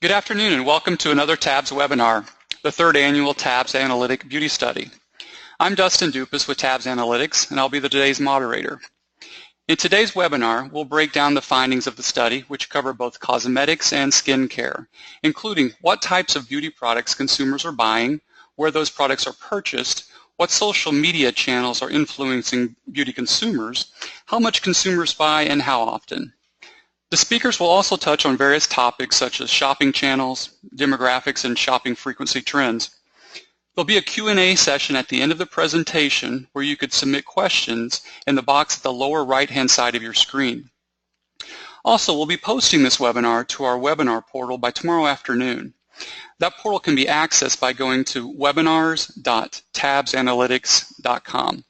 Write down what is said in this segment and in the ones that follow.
Good afternoon and welcome to another TABS webinar, the third annual TABS Analytic Beauty Study. I'm Dustin Dupas with TABS Analytics and I'll be today's moderator. In today's webinar, we'll break down the findings of the study, which cover both cosmetics and skincare, including what types of beauty products consumers are buying, where those products are purchased, what social media channels are influencing beauty consumers, how much consumers buy, and how often. The speakers will also touch on various topics such as shopping channels, demographics, and shopping frequency trends. There'll be a Q&A session at the end of the presentation where you could submit questions in the box at the lower right-hand side of your screen. Also, we'll be posting this webinar to our webinar portal by tomorrow afternoon. That portal can be accessed by going to webinars.tabsanalytics.com.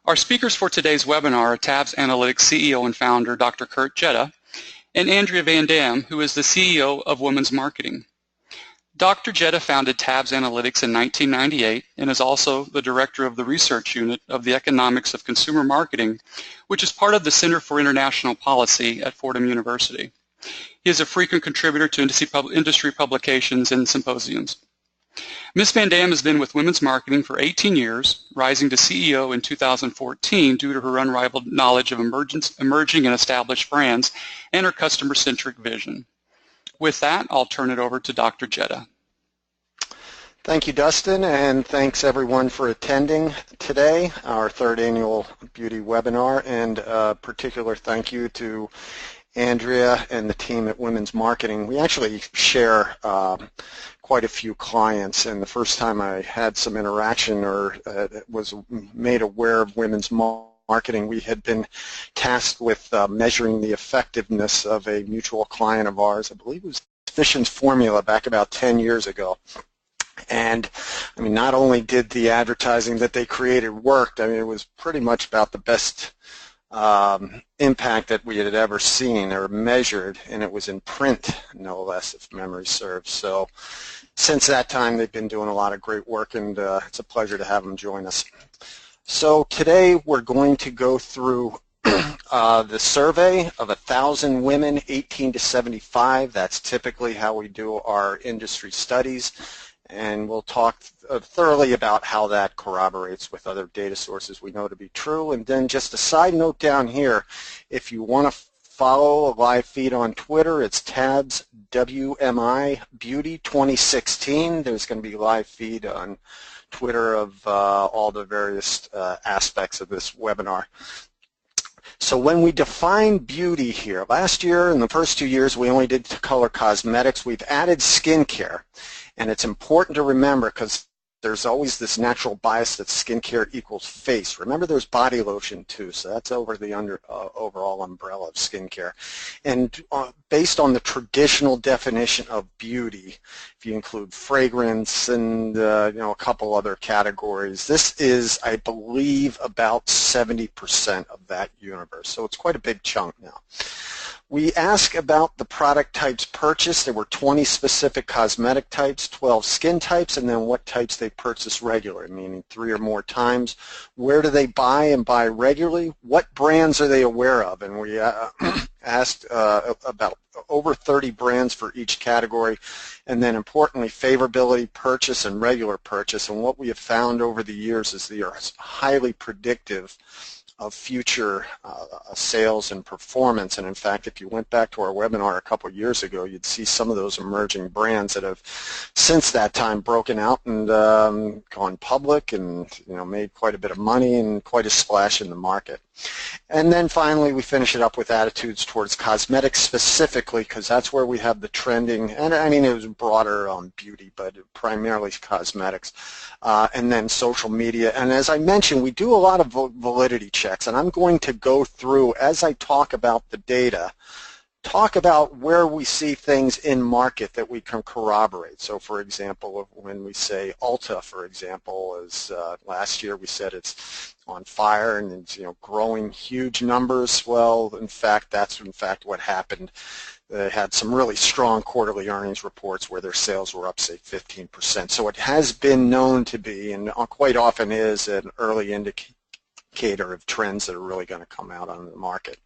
Our speakers for today's webinar are TABS Analytics CEO and founder Dr. Kurt Jetta and Andrea Van Dam, who is the CEO of Women's Marketing. Dr. Jetta founded TABS Analytics in 1998 and is also the director of the research unit of the Economics of Consumer Marketing, which is part of the Center for International Policy at Fordham University. He is a frequent contributor to industry publications and symposiums. Ms. Van Dam has been with Women's Marketing for 18 years, rising to CEO in 2014 due to her unrivaled knowledge of emerging and established brands and her customer-centric vision. With that, I'll turn it over to Dr. Jetta. Thank you, Dustin, and thanks everyone for attending today, our third annual beauty webinar, and a particular thank you to Andrea and the team at Women's Marketing. We actually share quite a few clients, and the first time I had some interaction or was made aware of Women's Marketing, we had been tasked with measuring the effectiveness of a mutual client of ours. I believe it was Fission's Formula back about 10 years ago. And I mean, not only did the advertising that they created work, I mean, it was pretty much about the best impact that we had ever seen or measured, and it was in print, no less, if memory serves. So since that time, they've been doing a lot of great work, and it's a pleasure to have them join us. So today we're going to go through the survey of 1,000 women 18 to 75. That's typically how we do our industry studies, and we'll talk thoroughly about how that corroborates with other data sources we know to be true. And then just a side note down here, if you want to follow a live feed on Twitter, it's TABS WMI Beauty 2016. There's going to be a live feed on Twitter of all the various aspects of this webinar. So when we define beauty here, last year and the first 2 years we only did color cosmetics. We've added skincare, and it's important to remember because there's always this natural bias that skincare equals face. Remember, there's body lotion too, so that's over the overall umbrella of skincare. And based on the traditional definition of beauty, if you include fragrance and a couple other categories, this is, I believe, about 70% of that universe. So it's quite a big chunk now. We ask about the product types purchased. There were 20 specific cosmetic types, 12 skin types, and then what types they purchase regularly, meaning 3 or more times. Where do they buy and buy regularly? What brands are they aware of? And we asked about over 30 brands for each category. And then importantly, favorability, purchase, and regular purchase. And what we have found over the years is they are highly predictive of future sales and performance. And in fact, if you went back to our webinar a couple of years ago, you'd see some of those emerging brands that have since that time broken out and gone public and made quite a bit of money and quite a splash in the market. And then finally, we finish it up with attitudes towards cosmetics specifically, because that's where we have the trending, and I mean it was broader on beauty, but primarily cosmetics, and then social media. And as I mentioned, we do a lot of validity checks, and I'm going to go through, as I talk about the data, talk about where we see things in market that we can corroborate. So for example, when we say Ulta, for example, as last year we said it's on fire and it's growing huge numbers. Well, in fact, that's what happened. They had some really strong quarterly earnings reports where their sales were up, say, 15%. So it has been known to be, and quite often is, an early indicator indicator of trends that are really going to come out on the market.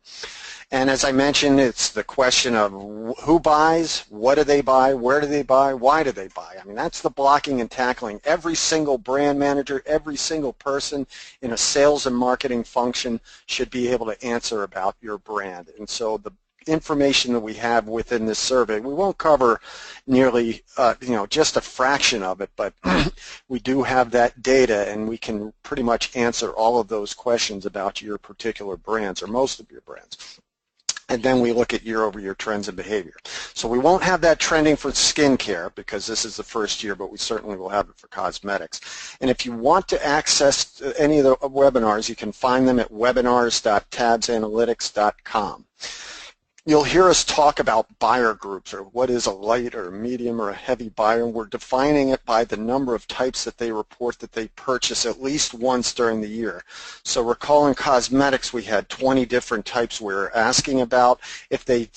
And as I mentioned, it's the question of who buys, what do they buy, where do they buy, why do they buy? I mean, that's the blocking and tackling. Every single brand manager, every single person in a sales and marketing function should be able to answer about your brand. And so the information that we have within this survey, we won't cover nearly, just a fraction of it, but we do have that data, and we can pretty much answer all of those questions about your particular brands or most of your brands. And then we look at year-over-year trends and behavior. So we won't have that trending for skincare because this is the first year, but we certainly will have it for cosmetics. And if you want to access any of the webinars, you can find them at webinars.tabsanalytics.com. You'll hear us talk about buyer groups, or what is a light or a medium or a heavy buyer, and we're defining it by the number of types that they report that they purchase at least once during the year. So recall in cosmetics we had 20 different types we were asking about. If they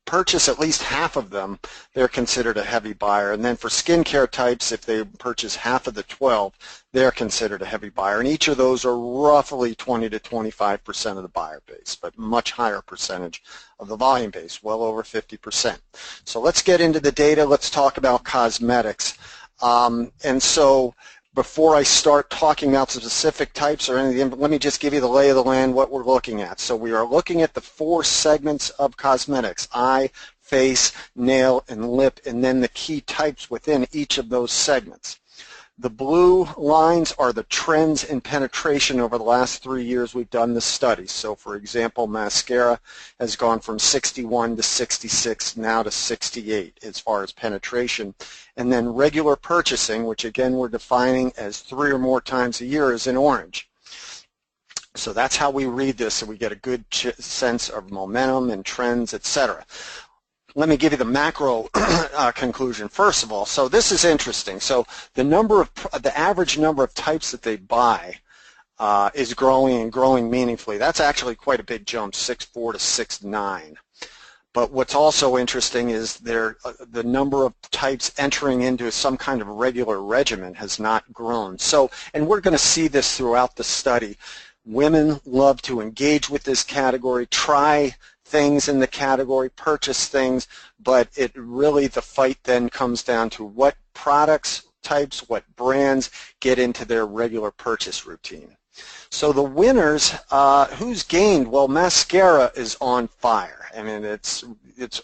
purchase at least half of them, they're considered a heavy buyer. And then for skincare types, if they purchase half of the 12, they're considered a heavy buyer. And each of those are roughly 20 to 25% of the buyer base, but much higher percentage of the volume base, well over 50%. So let's get into the data. Let's talk about cosmetics. And so before I start talking about specific types or anything, let me just give you the lay of the land, what we're looking at. So we are looking at the 4 segments of cosmetics: eye, face, nail, and lip, and then the key types within each of those segments. The blue lines are the trends in penetration over the last 3 years we've done this study. So for example, mascara has gone from 61 to 66, now to 68 as far as penetration. And then regular purchasing, which again we're defining as 3 or more times a year, is in orange. So that's how we read this, so we get a good sense of momentum and trends, etc. Let me give you the macro conclusion first of all. So this is interesting. So the average number of types that they buy is growing and growing meaningfully. That's actually quite a big jump, 6.4 to 6.9. But what's also interesting is the number of types entering into some kind of regular regimen has not grown. So, and we're going to see this throughout the study. Women love to engage with this category, try things in the category, purchase things, but it really, the fight then comes down to what products, types, what brands get into their regular purchase routine. So the winners, who's gained? Well, mascara is on fire. I mean, it's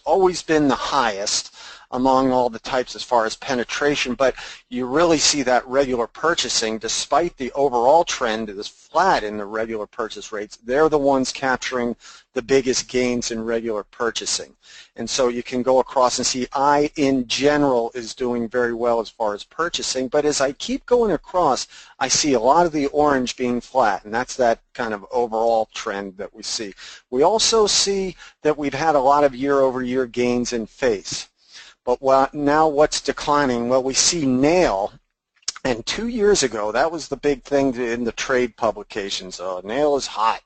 always been the highest among all the types as far as penetration, but you really see that regular purchasing, despite the overall trend is flat in the regular purchase rates, they're the ones capturing the biggest gains in regular purchasing. And so you can go across and see eye in general is doing very well as far as purchasing, but as I keep going across, I see a lot of the orange being flat, and that's that kind of overall trend that we see. We also see that we've had a lot of year-over-year gains in face. But now what's declining? Well, we see nail, and 2 years ago, that was the big thing in the trade publications. Nail is hot.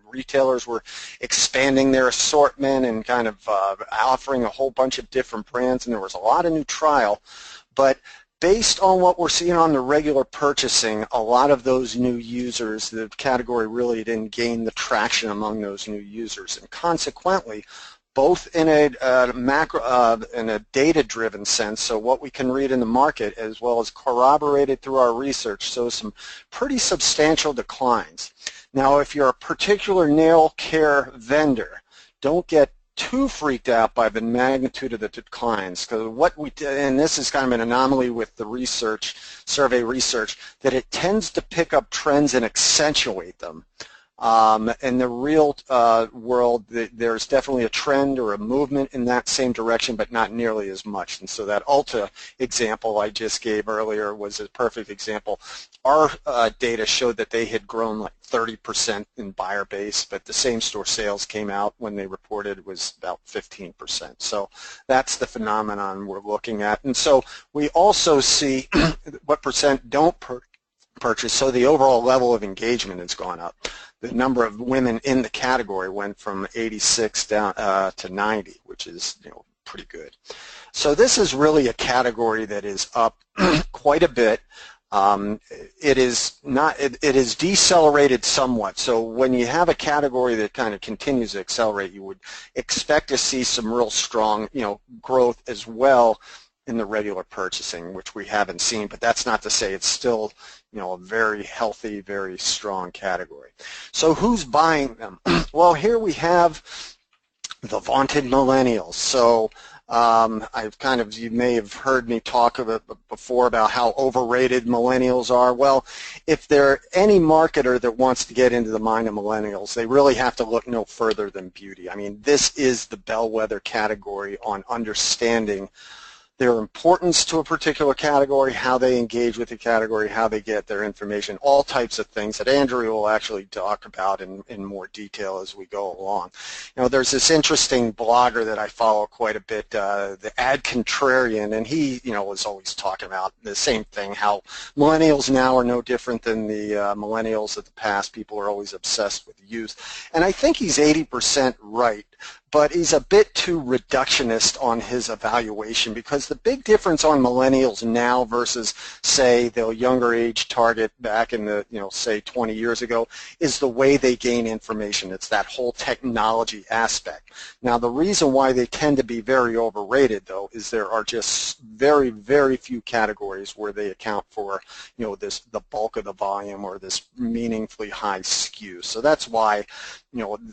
Retailers were expanding their assortment and kind of offering a whole bunch of different brands, and there was a lot of new trial. But based on what we're seeing on the regular purchasing, a lot of those new users, the category really didn't gain the traction among those new users, and consequently, both in a data-driven sense, so what we can read in the market, as well as corroborated through our research, shows some pretty substantial declines. Now, if you're a particular nail care vendor, don't get too freaked out by the magnitude of the declines, because what we did, and this is kind of an anomaly with the research, survey research, that it tends to pick up trends and accentuate them. In the real world, there's definitely a trend or a movement in that same direction, but not nearly as much. And so that Ulta example I just gave earlier was a perfect example. Our data showed that they had grown like 30% in buyer base, but the same store sales came out when they reported was about 15%. So that's the phenomenon we're looking at. And so we also see what percent don't purchase, so the overall level of engagement has gone up. The number of women in the category went from 86 down to 90, which is pretty good. So this is really a category that is up quite a bit. It is not. It is decelerated somewhat. So when you have a category that kind of continues to accelerate, you would expect to see some real strong, growth as well in the regular purchasing, which we haven't seen. But that's not to say it's still, a very healthy, very strong category. So who's buying them? Well, here we have the vaunted millennials. So you may have heard me talk before about how overrated millennials are. Well, if there any marketer that wants to get into the mind of millennials, they really have to look no further than beauty. I mean, this is the bellwether category on understanding their importance to a particular category, how they engage with the category, how they get their information, all types of things that Andrea will actually talk about in more detail as we go along. There's this interesting blogger that I follow quite a bit, the Ad Contrarian, and he, was always talking about the same thing, how millennials now are no different than the millennials of the past. People are always obsessed with youth. And I think he's 80% right. But he's a bit too reductionist on his evaluation, because the big difference on millennials now versus, say, the younger age target back in the, say 20 years ago, is the way they gain information. It's that whole technology aspect. Now, the reason why they tend to be very overrated, though, is there are just very, very few categories where they account for, the bulk of the volume or this meaningfully high skew. So that's why,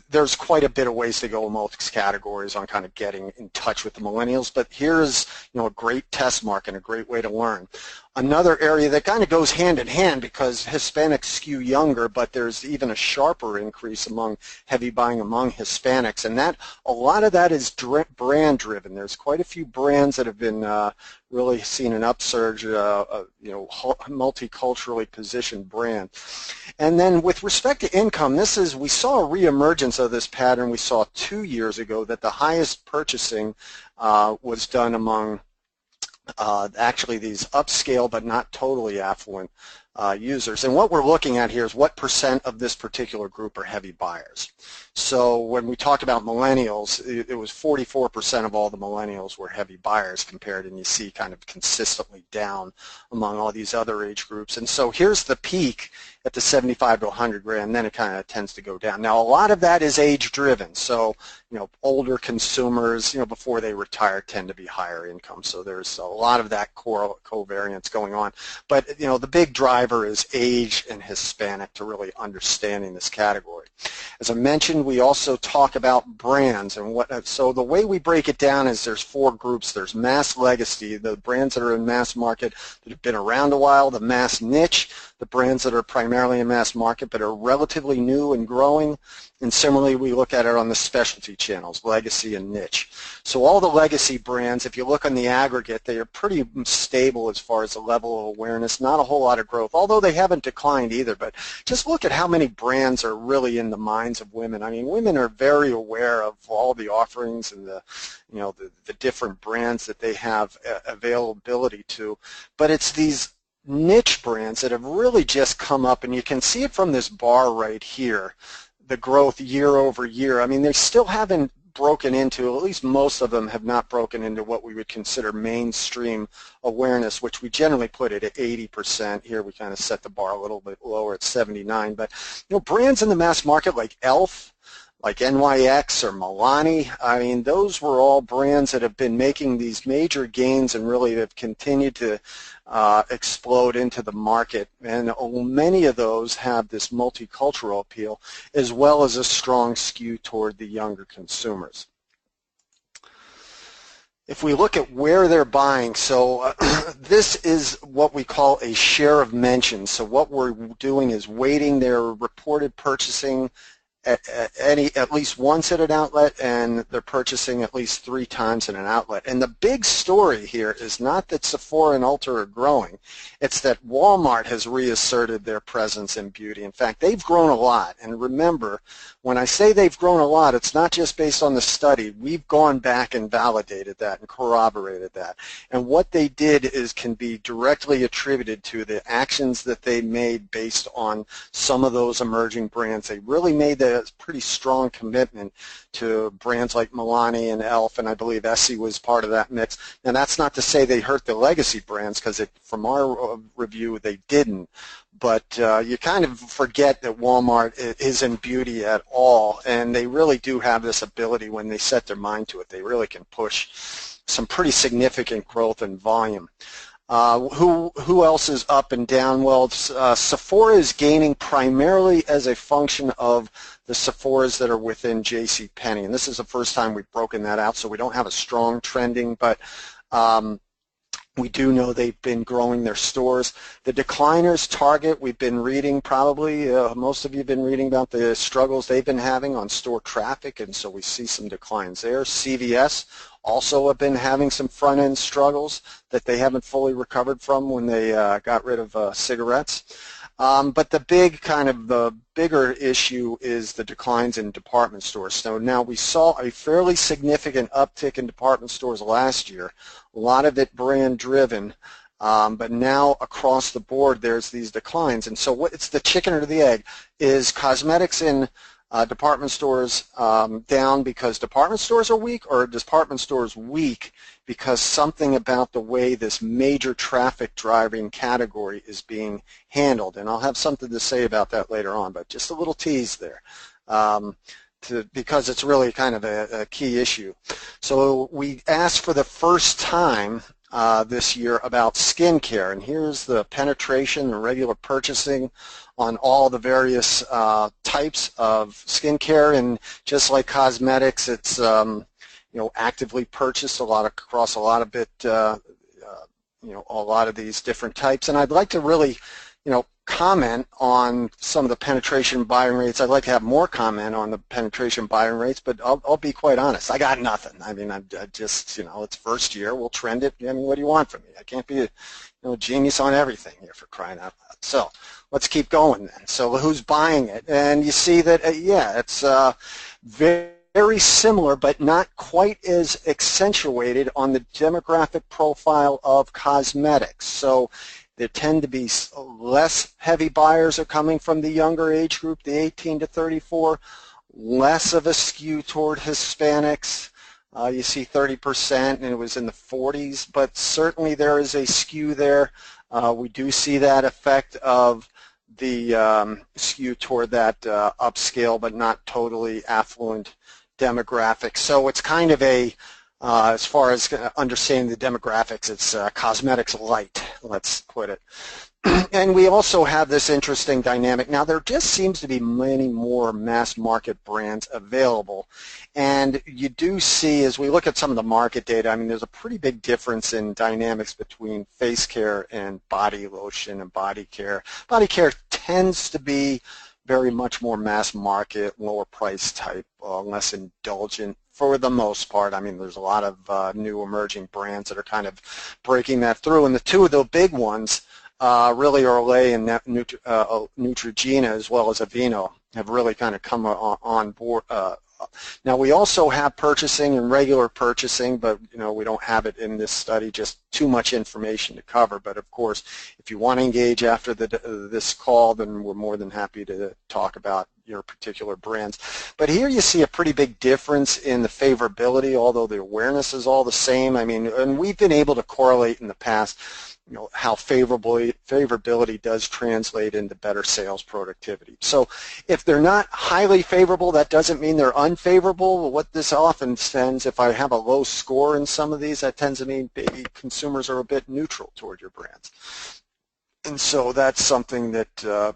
there's quite a bit of ways to go in most categories on kind of getting in touch with the millennials, but here's a great test mark and a great way to learn. Another area that kind of goes hand in hand, because Hispanics skew younger, but there's even a sharper increase among heavy buying among Hispanics, and that a lot of that is brand driven. There's quite a few brands that have been really seen an upsurge, multiculturally positioned brand. And then with respect to income, we saw a reemergence of this pattern we saw 2 years ago, that the highest purchasing was done among actually these upscale but not totally affluent users. And what we're looking at here is what percent of this particular group are heavy buyers. So when we talk about millennials, it was 44% of all the millennials were heavy buyers compared, and you see kind of consistently down among all these other age groups. And so here's the peak at the 75 to 100 grand, then it kind of tends to go down. Now, a lot of that is age driven. So, older consumers, before they retire tend to be higher income. So there's a lot of that covariance going on. But, the big driver is age and Hispanic to really understanding this category. As I mentioned, we also talk about brands, and so the way we break it down is there's 4 groups. There's mass legacy, the brands that are in mass market that have been around a while, the mass niche, the brands that are primarily in mass market but are relatively new and growing, and similarly we look at it on the specialty channels, legacy and niche. So all the legacy brands, if you look on the aggregate, they are pretty stable as far as the level of awareness, not a whole lot of growth, although they haven't declined either. But just look at how many brands are really in the minds of women. I mean, women are very aware of all the offerings and the different brands that they have availability to, but it's these niche brands that have really just come up, and you can see it from this bar right here, the growth year over year. I mean, they still haven't broken into, at least most of them have not broken into what we would consider mainstream awareness, which we generally put it at 80%. Here we kind of set the bar a little bit lower at 79. But brands in the mass market like Elf, like NYX or Milani, I mean, those were all brands that have been making these major gains and really have continued to explode into the market. And many of those have this multicultural appeal as well as a strong skew toward the younger consumers. If we look at where they're buying, so this is what we call a share of mention. So what we're doing is weighting their reported purchasing at least once at an outlet, and they're purchasing at least 3 times at an outlet. And the big story here is not that Sephora and Ulta are growing, it's that Walmart has reasserted their presence in beauty. In fact, they've grown a lot. And remember, when I say they've grown a lot, it's not just based on the study. We've gone back and validated that and corroborated that. And what they did can be directly attributed to the actions that they made based on some of those emerging brands. They really made the a pretty strong commitment to brands like Milani and Elf, and I believe Essie was part of that mix. Now, that's not to say they hurt the legacy brands, because from our review, they didn't. But you kind of forget that Walmart isn't beauty at all, and they really do have this ability when they set their mind to it. They really can push some pretty significant growth and volume. Who else is up and down? Well, Sephora is gaining primarily as a function of the Sephoras that are within JCPenney, and this is the first time we've broken that out, so we don't have a strong trending, but we do know they've been growing their stores. The decliners, Target, we've been reading probably, most of you have been reading about the struggles they've been having on store traffic, and so we see some declines there. CVS also have been having some front-end struggles that they haven't fully recovered from when they got rid of cigarettes. But the bigger issue is the declines in department stores. So now we saw a fairly significant uptick in department stores last year, a lot of it brand driven, but now across the board there's these declines. And so it's the chicken or the egg. Is cosmetics in department stores down because department stores are weak, or are department stores weak because something about the way this major traffic driving category is being handled? And I'll have something to say about that later on, but just a little tease there, because it's really kind of a key issue. So we asked for the first time this year about skincare, and here's the penetration and regular purchasing on all the various types of skincare, and just like cosmetics, it's actively purchased across a lot of these different types. And I'd like to really comment on some of the penetration buying rates. I'd like to have more comment on the penetration buying rates, but I'll be quite honest. I got nothing. I mean, I just, it's first year. We'll trend it. I mean, what do you want from me? I can't be a genius on everything here, for crying out loud. So let's keep going then. So who's buying it? And you see that, it's very similar, but not quite as accentuated on the demographic profile of cosmetics. So there tend to be less heavy buyers are coming from the younger age group, the 18 to 34, less of a skew toward Hispanics. You see 30%, and it was in the 40s, but certainly there is a skew there. We do see that effect of the skew toward that upscale but not totally affluent demographic. So it's kind of a as far as understanding the demographics, it's cosmetics light, let's put it. And we also have this interesting dynamic. Now, there just seems to be many more mass market brands available. And you do see, as we look at some of the market data, I mean, there's a pretty big difference in dynamics between face care and body lotion and body care. Body care tends to be very much more mass market, lower price type, less indulgent for the most part. I mean, there's a lot of new emerging brands that are kind of breaking that through. And the two of the big ones, really Olay and Neutrogena, as well as Aveeno, have really kind of come on board. Now, we also have purchasing and regular purchasing, but we don't have it in this study, just too much information to cover. But of course, if you want to engage after this call, then we're more than happy to talk about your particular brands. But here you see a pretty big difference in the favorability, although the awareness is all the same. I mean, and we've been able to correlate in the past how favorability does translate into better sales productivity. So if they're not highly favorable, that doesn't mean they're unfavorable. What this often sends, if I have a low score in some of these, that tends to mean maybe consumers are a bit neutral toward your brands. And so that's something that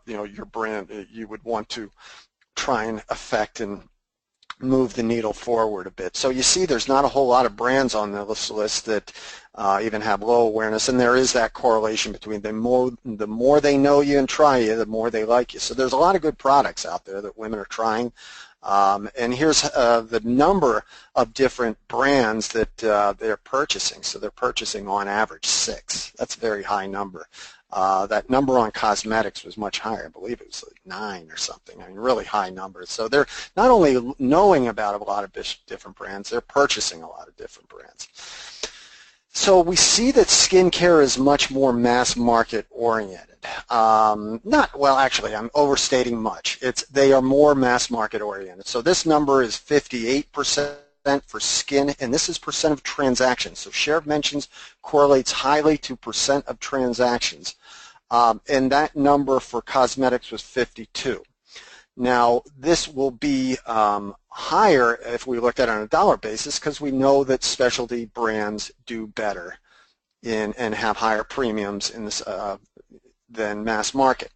your brand, you would want to try and affect and move the needle forward a bit. So you see there's not a whole lot of brands on this list that even have low awareness, and there is that correlation between the more they know you and try you, the more they like you. So there's a lot of good products out there that women are trying. And here's the number of different brands that they're purchasing. So they're purchasing on average 6. That's a very high number. That number on cosmetics was much higher. I believe it was like 9 or something. I mean, really high numbers. So they're not only knowing about a lot of different brands, they're purchasing a lot of different brands. So we see that skincare is much more mass market oriented. Actually, I'm overstating much. They are more mass market oriented. So this number is 58% for skin, and this is percent of transactions. So share of mentions correlates highly to percent of transactions. And that number for cosmetics was 52. Now, this will be higher if we looked at it on a dollar basis because we know that specialty brands do better and have higher premiums in this, than mass market.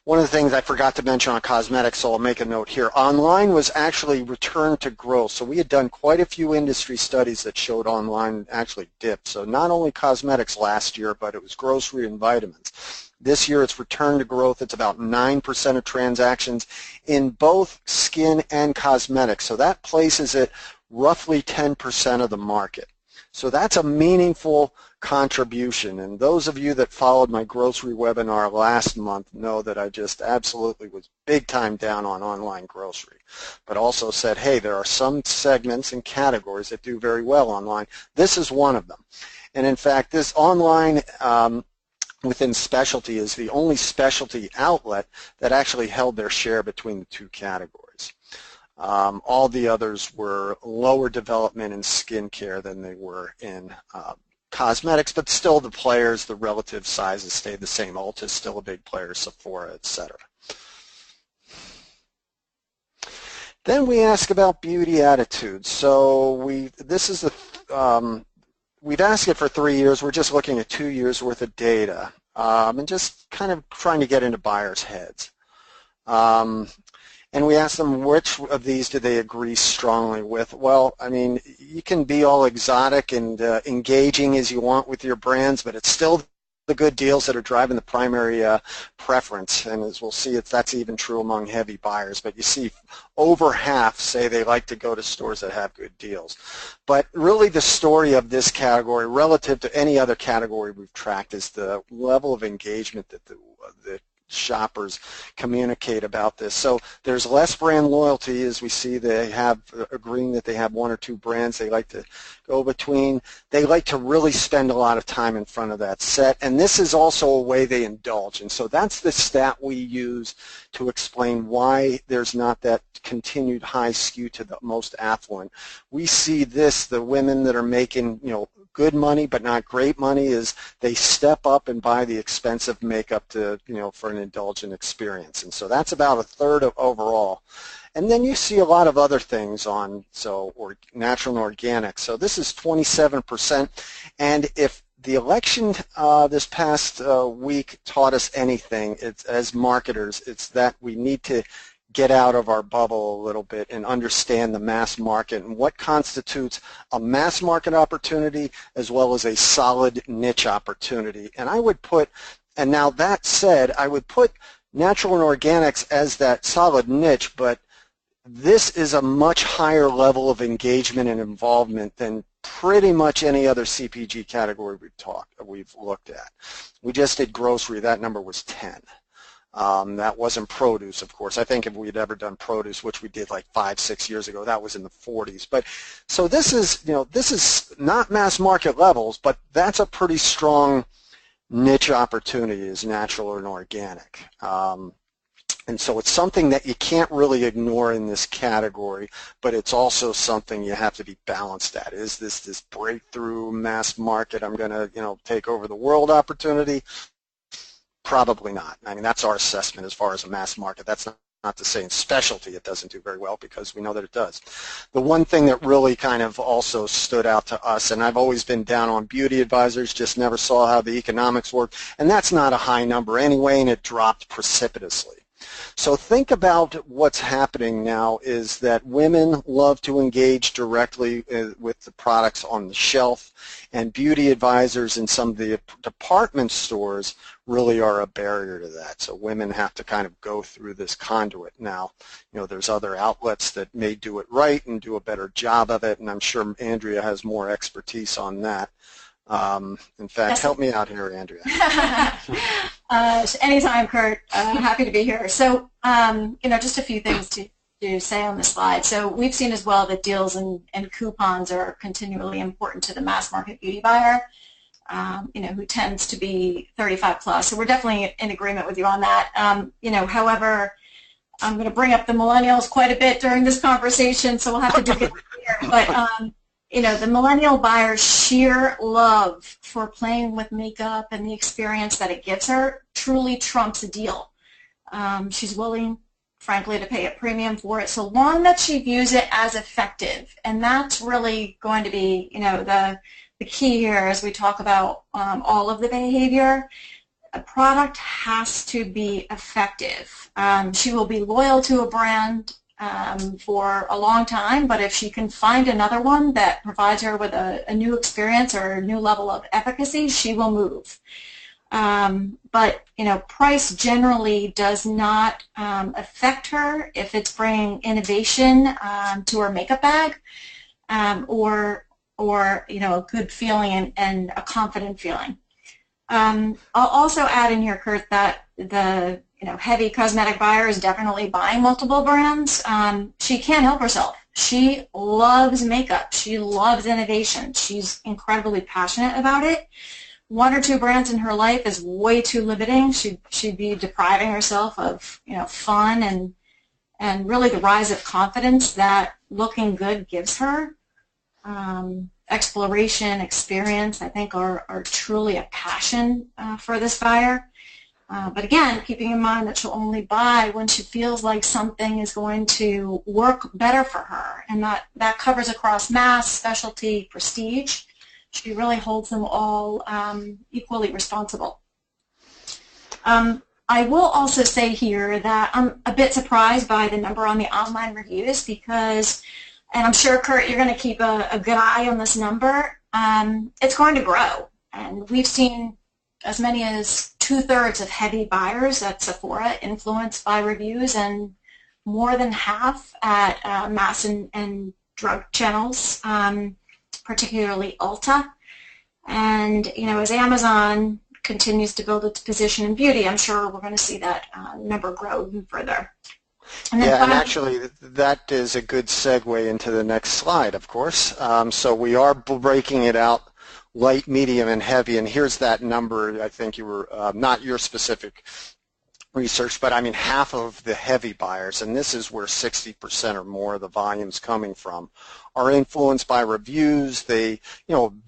One of the things I forgot to mention on cosmetics, so I'll make a note here, online was actually returned to growth. So we had done quite a few industry studies that showed online actually dipped. So not only cosmetics last year, but it was grocery and vitamins. This year it's returned to growth. It's about 9% of transactions in both skin and cosmetics. So that places it roughly 10% of the market. So that's a meaningful contribution. And those of you that followed my grocery webinar last month know that I just absolutely was big time down on online grocery, but also said, hey, there are some segments and categories that do very well online. This is one of them. And in fact, this online within specialty is the only specialty outlet that actually held their share between the two categories. All the others were lower development in skincare than they were in cosmetics, but still the players, the relative sizes stayed the same. Ulta is still a big player, Sephora, etc. Then we ask about beauty attitudes. So we've asked it for 3 years. We're just looking at 2 years worth of data and just kind of trying to get into buyers' heads. And we asked them which of these do they agree strongly with. Well, I mean, you can be all exotic and engaging as you want with your brands, but it's still the good deals that are driving the primary preference. And as we'll see, that's even true among heavy buyers. But you see over half say they like to go to stores that have good deals. But really the story of this category relative to any other category we've tracked is the level of engagement that the shoppers communicate about this. So there's less brand loyalty as we see they have agreeing that they have one or two brands they like to go between. They like to really spend a lot of time in front of that set, and this is also a way they indulge. And so that's the stat we use to explain why there's not that continued high skew to the most affluent. We see this, the women that are making, good money but not great money, is they step up and buy the expensive makeup to, for an indulgent experience. And so that's about a third of overall. And then you see a lot of other things on, or natural and organic. So this is 27%. And if the election this past week taught us anything, it's, as marketers, it's that we need to get out of our bubble a little bit and understand the mass market and what constitutes a mass market opportunity as well as a solid niche opportunity. And I would put, and now that said, I would put natural and organics as that solid niche, but this is a much higher level of engagement and involvement than pretty much any other CPG category we've looked at. We just did grocery, that number was 10. That wasn't produce, of course. I think if we'd ever done produce, which we did like 5-6 years ago, that was in the 40s. But so this is, this is not mass market levels, but that's a pretty strong niche opportunity, is natural and organic. And so it's something that you can't really ignore in this category, but it's also something you have to be balanced at. Is this breakthrough mass market, I'm going to, take over the world opportunity? Probably not. I mean, that's our assessment as far as a mass market. That's not to say in specialty it doesn't do very well, because we know that it does. The one thing that really kind of also stood out to us, and I've always been down on beauty advisors, just never saw how the economics work, and that's not a high number anyway, and it dropped precipitously. So think about what's happening now is that women love to engage directly with the products on the shelf, and beauty advisors in some of the department stores really are a barrier to that. So women have to kind of go through this conduit. Now, there's other outlets that may do it right and do a better job of it, and I'm sure Andrea has more expertise on that. In fact, help me out here, Andrea. Anytime, Kurt. Happy to be here. So, just a few things to say on the slide. So we've seen as well that deals and coupons are continually important to the mass market beauty buyer. who tends to be 35 plus. So we're definitely in agreement with you on that. However, I'm going to bring up the millennials quite a bit during this conversation, so we'll have to do it here. But the millennial buyer's sheer love for playing with makeup and the experience that it gives her truly trumps a deal. She's willing, frankly, to pay a premium for it so long that she views it as effective. And that's really going to be, the key here as we talk about all of the behavior. A product has to be effective. She will be loyal to a brand for a long time, but if she can find another one that provides her with a new experience or a new level of efficacy, she will move. But price generally does not affect her if it's bringing innovation to her makeup bag, or a good feeling and a confident feeling. I'll also add in here, Kurt, that the heavy cosmetic buyer is definitely buying multiple brands. She can't help herself. She loves makeup. She loves innovation. She's incredibly passionate about it. One or two brands in her life is way too limiting. She'd be depriving herself of fun and really the rise of confidence that looking good gives her. Exploration, experience, I think are truly a passion for this buyer. But again, keeping in mind that she'll only buy when she feels like something is going to work better for her, and that covers across mass, specialty, prestige. She really holds them all equally responsible. I will also say here that I'm a bit surprised by the number on the online reviews because, and I'm sure, Kurt, you're going to keep a good eye on this number, it's going to grow. And we've seen as many as 2/3 of heavy buyers at Sephora influenced by reviews, and more than half at mass and drug channels, particularly Ulta. And, as Amazon continues to build its position in beauty, I'm sure we're going to see that number grow even further. And actually that is a good segue into the next slide, of course. So we are breaking it out, light, medium, and heavy, and here's that number. I think you were, not your specific research, but I mean half of the heavy buyers, and this is where 60% or more of the volume's coming from, are influenced by reviews. They,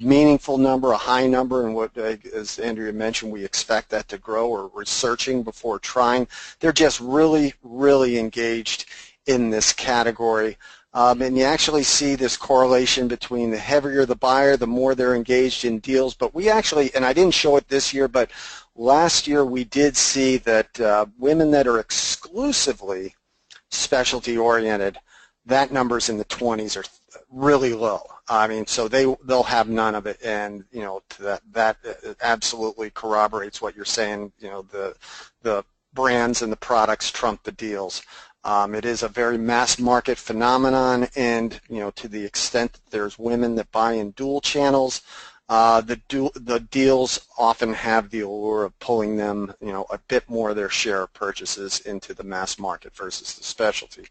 meaningful number, a high number, and what, as Andrea mentioned, we expect that to grow, or researching before trying. They're just really, really engaged in this category. And you actually see this correlation between the heavier the buyer, the more they're engaged in deals. But we actually, and I didn't show it this year, but last year we did see that women that are exclusively specialty oriented, that number's in the 20s, are really low. I mean, so they'll have none of it, and that absolutely corroborates what you're saying. The brands and the products trump the deals. It is a very mass market phenomenon, and to the extent that there's women that buy in dual channels, the deals often have the allure of pulling them, a bit more of their share of purchases into the mass market versus the specialty.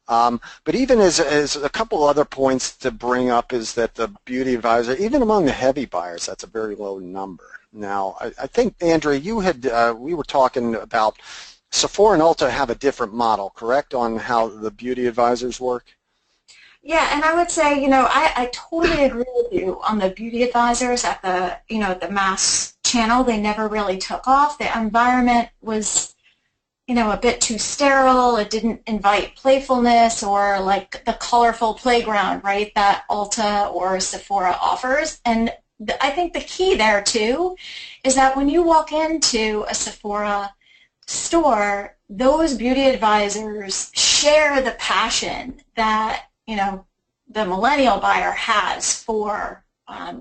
But even as a couple other points to bring up is that the beauty advisor, even among the heavy buyers, that's a very low number. Now, I think, Andrea, you had, we were talking about Sephora and Ulta have a different model, correct, on how the beauty advisors work? Yeah, and I would say, I totally agree with you on the beauty advisors at the, the mass channel. They never really took off. The environment was, a bit too sterile. It didn't invite playfulness or like the colorful playground, right, that Ulta or Sephora offers. And I think the key there, too, is that when you walk into a Sephora store, those beauty advisors share the passion that the millennial buyer has for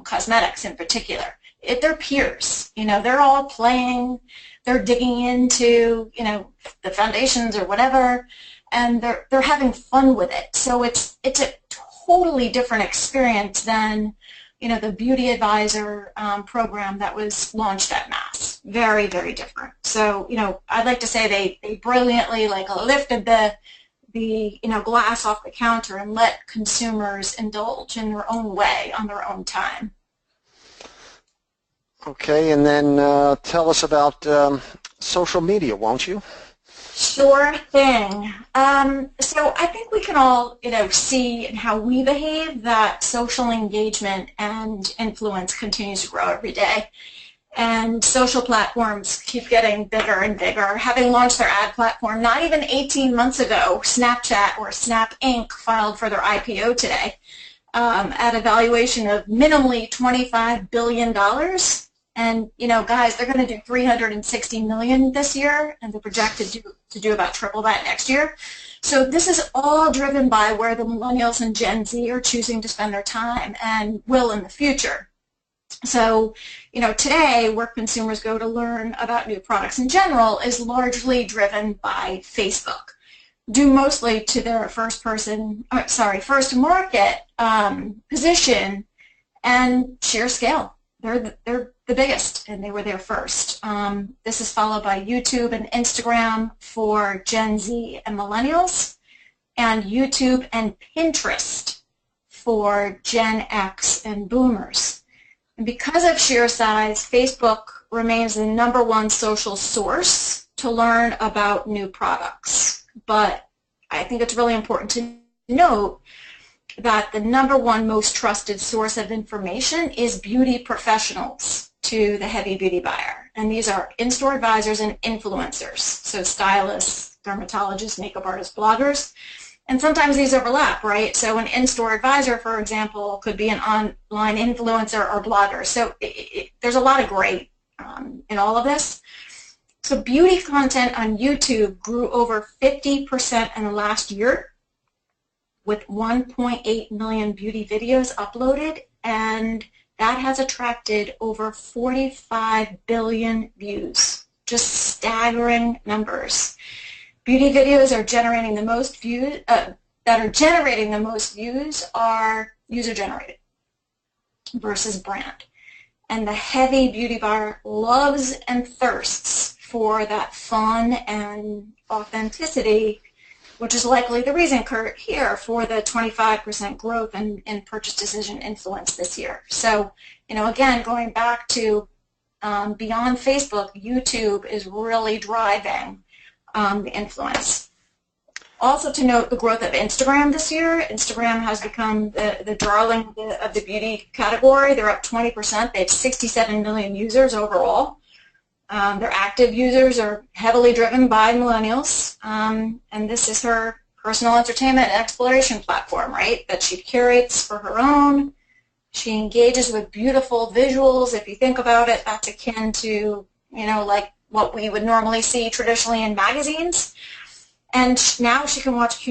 cosmetics in particular. They're peers. They're all playing. They're digging into the foundations or whatever, and they're having fun with it. So it's a totally different experience than the beauty advisor program that was launched at Mass. Very, very different. So I'd like to say they brilliantly lifted the glass off the counter and let consumers indulge in their own way on their own time. Okay, and then tell us about social media, won't you? Sure thing. So I think we can all, see in how we behave that social engagement and influence continues to grow every day. And social platforms keep getting bigger and bigger. Having launched their ad platform not even 18 months ago, Snapchat or Snap Inc. filed for their IPO today at a valuation of minimally $25 billion. And, guys, they're going to do $360 million this year, and they're projected to do about triple that next year. So this is all driven by where the millennials and Gen Z are choosing to spend their time and will in the future. So, today where consumers go to learn about new products in general is largely driven by Facebook, due mostly to their first market position and sheer scale. They're the biggest, and they were there first. This is followed by YouTube and Instagram for Gen Z and millennials, and YouTube and Pinterest for Gen X and boomers. And because of sheer size, Facebook remains the #1 social source to learn about new products. But I think it's really important to note that the #1 most trusted source of information is beauty professionals to the heavy beauty buyer. And these are in-store advisors and influencers, so stylists, dermatologists, makeup artists, bloggers. And sometimes these overlap, right? So an in-store advisor, for example, could be an online influencer or blogger. So there's a lot of gray in all of this. So beauty content on YouTube grew over 50% in the last year, with 1.8 million beauty videos uploaded, and that has attracted over 45 billion views. Just staggering numbers. Beauty videos are generating the most views, are user-generated versus brand. And the heavy beauty buyer loves and thirsts for that fun and authenticity, which is likely the reason, Kurt, here for the 25% growth in purchase decision influence this year. So, again, going back to beyond Facebook, YouTube is really driving the influence. Also to note the growth of Instagram this year. Instagram has become the darling of the beauty category. They're up 20%. They have 67 million users overall. Their active users are heavily driven by millennials, and this is her personal entertainment and exploration platform, right, that she curates for her own. She engages with beautiful visuals. If you think about it, that's akin to, like what we would normally see traditionally in magazines. And now she can watch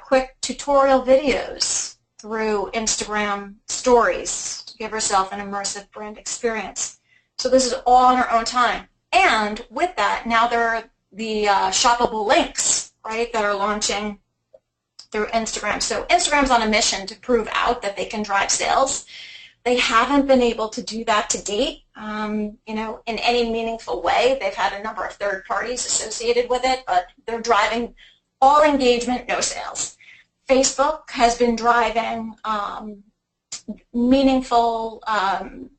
quick tutorial videos through Instagram stories to give herself an immersive brand experience. So this is all on her own time. And with that, now there are the shoppable links, right, that are launching through Instagram. So Instagram's on a mission to prove out that they can drive sales. They haven't been able to do that to date, in any meaningful way. They've had a number of third parties associated with it, but they're driving all engagement, no sales. Facebook has been driving meaningful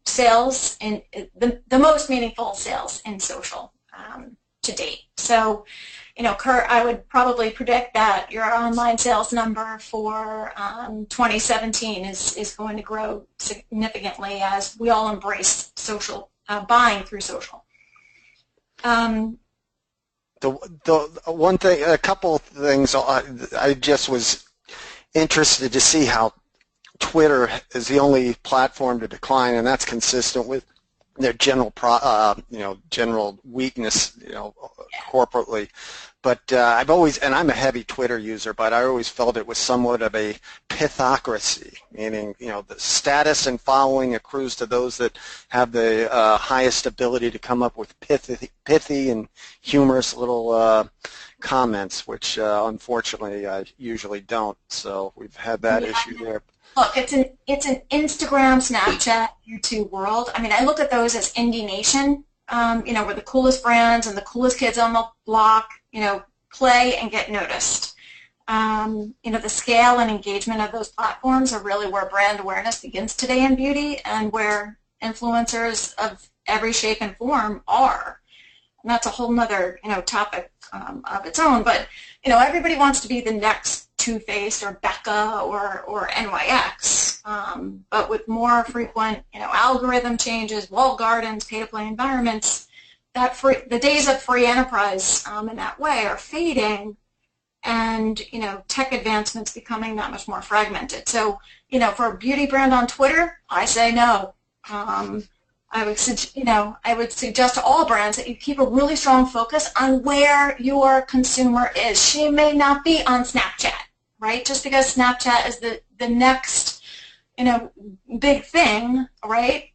sales, in the most meaningful sales in social to date. So, Kurt, I would probably predict that your online sales number for 2017 is going to grow significantly as we all embrace social buying through social. The one thing, a couple of things, I just was interested to see how Twitter is the only platform to decline, and that's consistent with their general, general weakness, corporately. But I've always, and I'm a heavy Twitter user, but I always felt it was somewhat of a pithocracy, meaning, the status and following accrues to those that have the highest ability to come up with pithy and humorous little comments, which unfortunately I usually don't. So we've had that issue there. Look, it's an Instagram, Snapchat, YouTube world. I mean, I look at those as Indie Nation, where the coolest brands and the coolest kids on the block, play and get noticed. The scale and engagement of those platforms are really where brand awareness begins today in beauty, and where influencers of every shape and form are. And that's a whole nother, topic of its own. But, everybody wants to be the next Too Faced or Becca or NYX. But with more frequent, algorithm changes, walled gardens, pay-to-play environments, the days of free enterprise in that way are fading, and tech advancements becoming that much more fragmented. So for a beauty brand on Twitter, I say no. I would suggest to all brands that you keep a really strong focus on where your consumer is. She may not be on Snapchat, right? Just because Snapchat is the next big thing, right?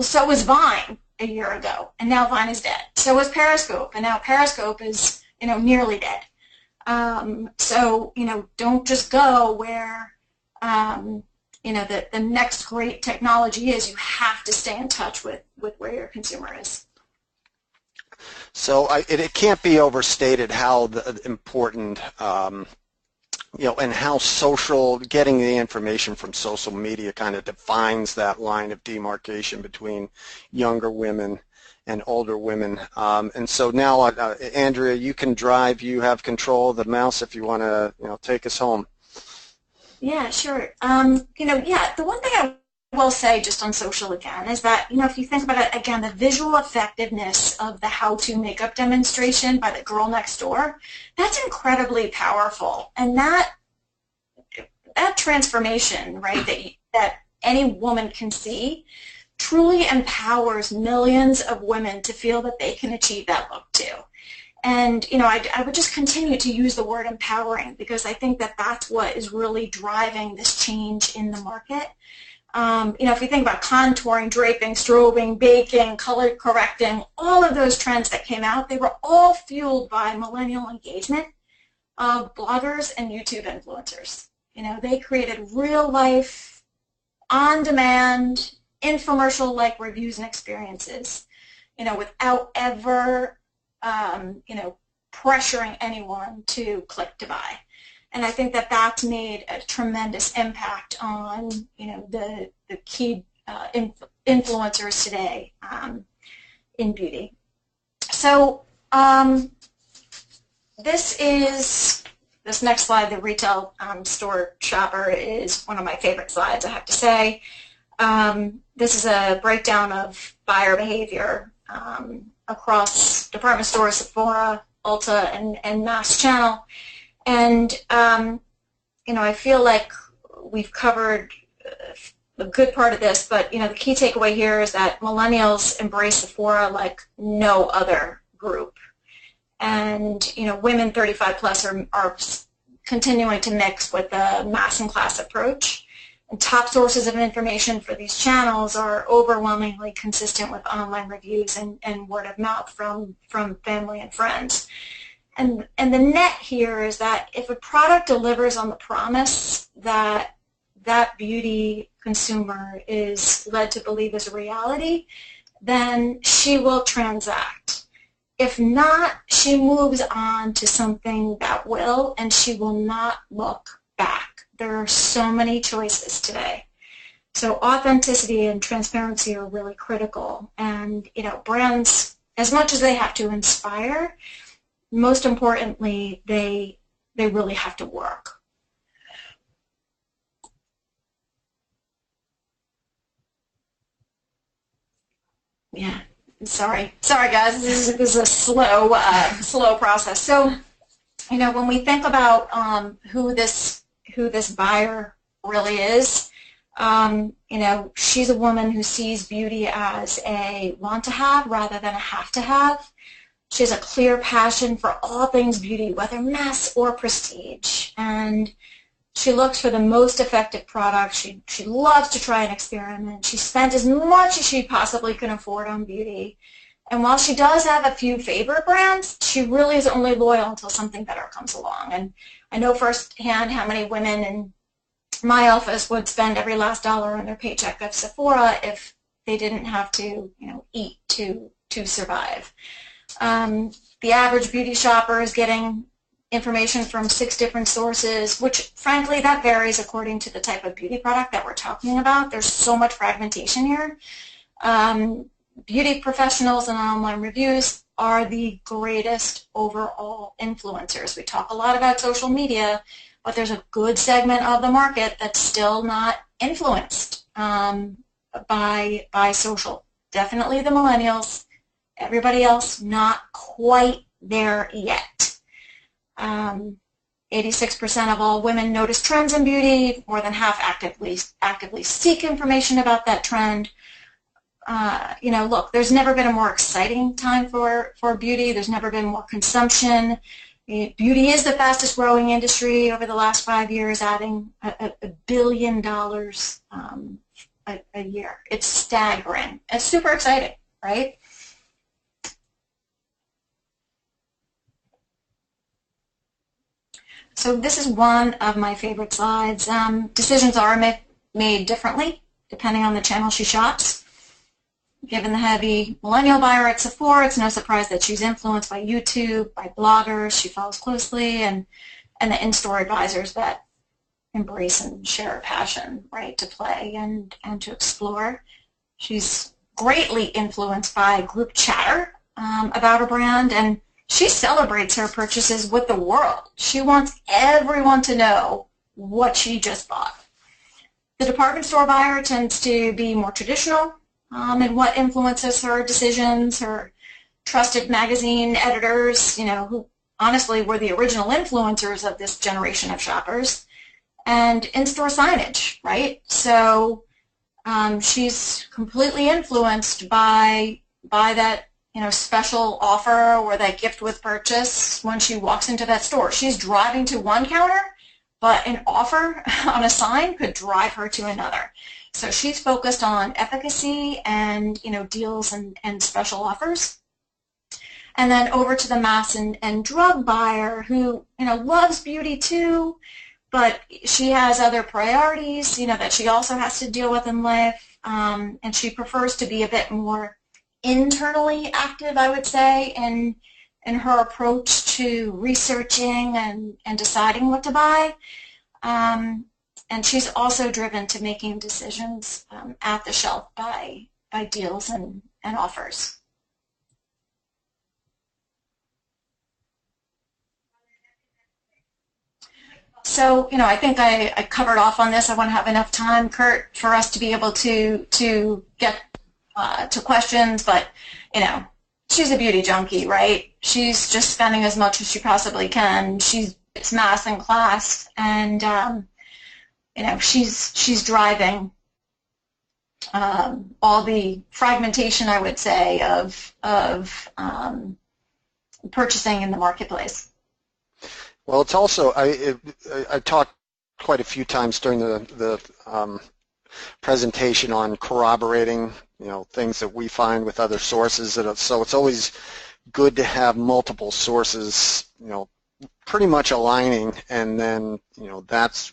So was Vine a year ago, and now Vine is dead. So was Periscope, and now Periscope is nearly dead. So don't just go where the next great technology is. You have to stay in touch with where your consumer is. So it can't be overstated how important and how getting the information from social media kind of defines that line of demarcation between younger women and older women. And so now, Andrea, you can drive. You have control of the mouse if you want to, take us home. Yeah, sure. The one thing I will say just on social again is that, if you think about it, again, the visual effectiveness of the how-to makeup demonstration by the girl next door, that's incredibly powerful. And that transformation, right, that any woman can see truly empowers millions of women to feel that they can achieve that look too. And, I would just continue to use the word empowering, because I think that that's what is really driving this change in the market. If you think about contouring, draping, strobing, baking, color correcting, all of those trends that came out, they were all fueled by millennial engagement of bloggers and YouTube influencers. They created real-life, on-demand, infomercial-like reviews and experiences, without ever pressuring anyone to click to buy. And I think that that's made a tremendous impact on, the key influencers today in beauty. So this next slide, the retail store shopper, is one of my favorite slides, I have to say. This is a breakdown of buyer behavior across department stores, Sephora, Ulta, and mass channel. And, I feel like we've covered a good part of this, but, the key takeaway here is that millennials embrace Sephora like no other group. And, women 35 plus are continuing to mix with the mass and class approach. And top sources of information for these channels are overwhelmingly consistent with online reviews and word of mouth from family and friends. And the net here is that if a product delivers on the promise that that beauty consumer is led to believe is a reality, then she will transact. If not, she moves on to something that will, and she will not look back. There are so many choices today. So authenticity and transparency are really critical. And, brands, as much as they have to inspire, most importantly, they really have to work. Yeah, sorry guys, this is a slow process. So, when we think about who this buyer really is, she's a woman who sees beauty as a want to have rather than a have to have. She has a clear passion for all things beauty, whether mass or prestige, and she looks for the most effective product. She loves to try and experiment. She spent as much as she possibly can afford on beauty. And while she does have a few favorite brands, she really is only loyal until something better comes along. And I know firsthand how many women in my office would spend every last dollar on their paycheck at Sephora if they didn't have to, eat to survive. The average beauty shopper is getting information from 6 different sources, which frankly that varies according to the type of beauty product that we're talking about. There's so much fragmentation here. Beauty professionals and online reviews are the greatest overall influencers. We talk a lot about social media, but there's a good segment of the market that's still not influenced by social. Definitely the millennials. Everybody else not quite there yet. 86% of all women notice trends in beauty. More than half actively seek information about that trend. Look, there's never been a more exciting time for beauty. There's never been more consumption. Beauty is the fastest growing industry over the last 5 years, adding $1 billion a year. It's staggering. It's super exciting, right? So this is one of my favorite slides. Decisions are made differently depending on the channel she shops. Given the heavy millennial buyer at Sephora, it's no surprise that she's influenced by YouTube, by bloggers she follows closely, and the in-store advisors that embrace and share a passion, right, to play and to explore. She's greatly influenced by group chatter about her brand, and she celebrates her purchases with the world. She wants everyone to know what she just bought. The department store buyer tends to be more traditional in what influences her decisions. Her trusted magazine editors, who honestly were the original influencers of this generation of shoppers, and in-store signage, right? So she's completely influenced by that special offer or that gift with purchase when she walks into that store. She's driving to one counter, but an offer on a sign could drive her to another. So she's focused on efficacy and deals and special offers. And then over to the mass and drug buyer who loves beauty too, but she has other priorities that she also has to deal with in life, and she prefers to be a bit more internally active, I would say, in her approach to researching and deciding what to buy. And she's also driven to making decisions at the shelf by deals and offers. So, I think I covered off on this. I want to have enough time, Kurt, for us to be able to get to questions, but she's a beauty junkie, right? She's just spending as much as she possibly can. It's mass and class, and she's driving all the fragmentation, I would say, of purchasing in the marketplace. Well, it's also I talked quite a few times during the presentation on corroborating things that we find with other sources. So it's always good to have multiple sources, pretty much aligning, and then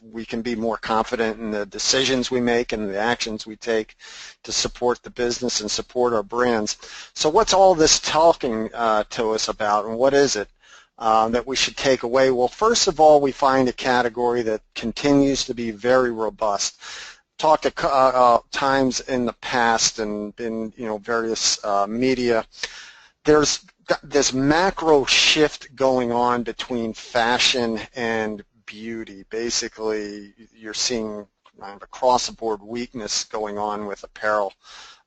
we can be more confident in the decisions we make and the actions we take to support the business and support our brands. So what's all this talking to us about, and what is it that we should take away? Well, first of all, we find a category that continues to be very robust. Talked times in the past and in various media. There's this macro shift going on between fashion and beauty. Basically, you're seeing across-the-board weakness going on with apparel.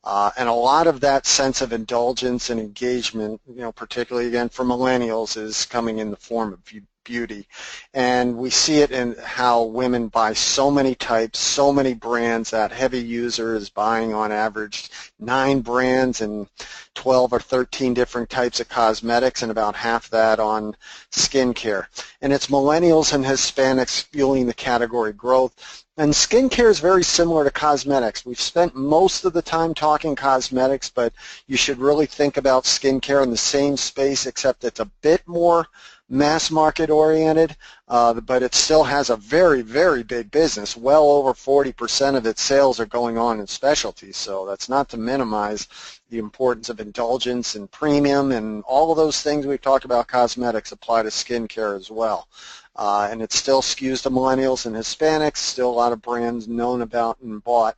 And a lot of that sense of indulgence and engagement, particularly again for millennials, is coming in the form of beauty. And we see it in how women buy so many types, so many brands. That heavy user is buying on average 9 brands and 12 or 13 different types of cosmetics, and about half that on skincare. And it's millennials and Hispanics fueling the category growth. And skincare is very similar to cosmetics. We've spent most of the time talking cosmetics, but you should really think about skincare in the same space, except it's a bit more mass market oriented, but it still has a very, very big business. Well over 40% of its sales are going on in specialties, so that's not to minimize the importance of indulgence and premium, and all of those things we've talked about the apply to skincare as well. And it still skews to millennials and Hispanics, still a lot of brands known about and bought.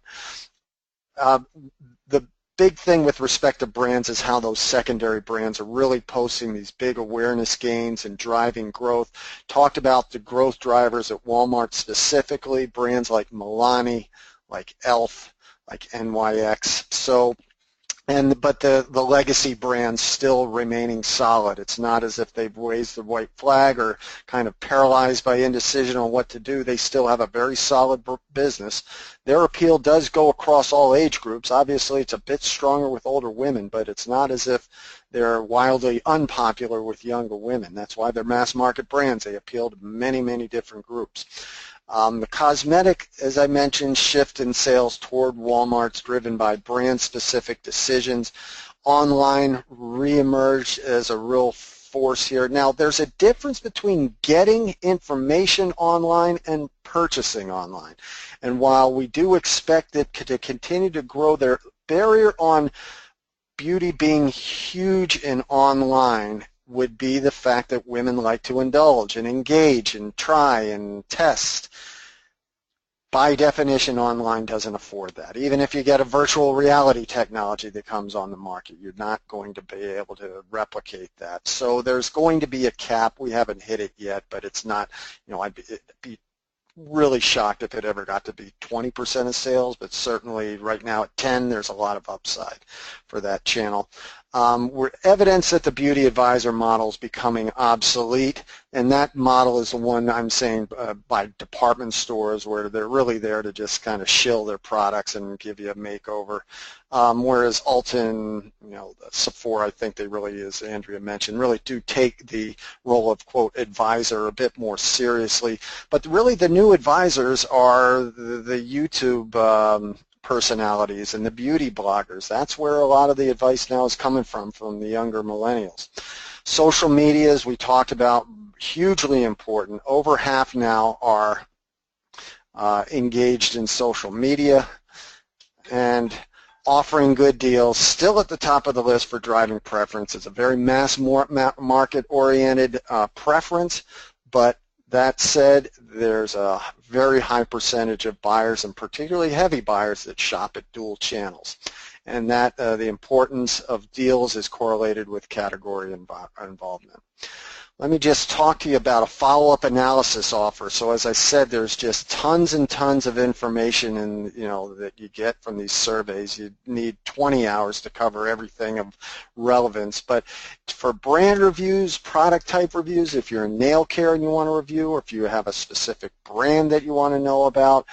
The big thing with respect to brands is how those secondary brands are really posting these big awareness gains and driving growth. Talked about the growth drivers at Walmart specifically, brands like Milani, like Elf, like NYX. So, but the legacy brands still remaining solid. It's not as if they've raised the white flag or kind of paralyzed by indecision on what to do. They still have a very solid business. Their appeal does go across all age groups. Obviously, it's a bit stronger with older women, but it's not as if they're wildly unpopular with younger women. That's why they're mass market brands. They appeal to many, many different groups. The cosmetic, as I mentioned, shift in sales toward Walmart's driven by brand-specific decisions. Online reemerged as a real force here. Now, there's a difference between getting information online and purchasing online. And while we do expect it to continue to grow, their barrier on beauty being huge in online would be the fact that women like to indulge and engage and try and test. By definition, online doesn't afford that. Even if you get a virtual reality technology that comes on the market, you're not going to be able to replicate that. So there's going to be a cap. We haven't hit it yet, but it's not, I'd be really shocked if it ever got to be 20% of sales, but certainly right now at 10, there's a lot of upside for that channel. We're evidence that the beauty advisor model is becoming obsolete, and that model is the one I'm saying by department stores where they're really there to just kind of shill their products and give you a makeover. Whereas Ulta and Sephora, I think they really, as Andrea mentioned, really do take the role of, quote, advisor a bit more seriously. But really the new advisors are the YouTube personalities and the beauty bloggers. That's where a lot of the advice now is coming from the younger millennials. Social media, as we talked about, hugely important. Over half now are engaged in social media, and offering good deals, still at the top of the list for driving preference. It's a very mass market-oriented preference, but that said, there's a very high percentage of buyers, and particularly heavy buyers, that shop at dual channels. And that the importance of deals is correlated with category involvement. Let me just talk to you about a follow-up analysis offer. So as I said, there's just tons and tons of information that you get from these surveys. You need 20 hours to cover everything of relevance. But for brand reviews, product type reviews, if you're in nail care and you want to review, or if you have a specific brand that you want to know about,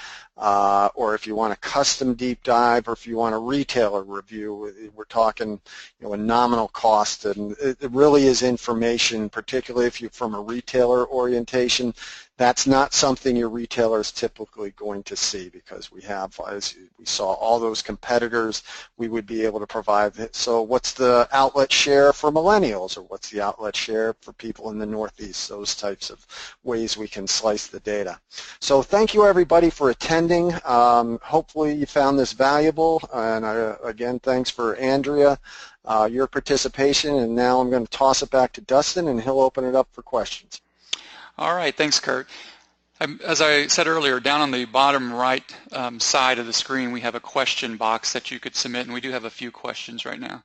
or if you want a custom deep dive, or if you want a retailer review, we're talking a nominal cost, and it really is information, particularly if you're from a retailer orientation. That's not something your retailer is typically going to see, because we have, as we saw, all those competitors we would be able to provide. So what's the outlet share for millennials, or what's the outlet share for people in the Northeast? Those types of ways we can slice the data. So thank you everybody for attending. Hopefully you found this valuable, and again, thanks for Andrea, your participation, and now I'm going to toss it back to Dustin and he'll open it up for questions. All right, thanks, Kurt. As I said earlier, down on the bottom right side of the screen, we have a question box that you could submit, and we do have a few questions right now.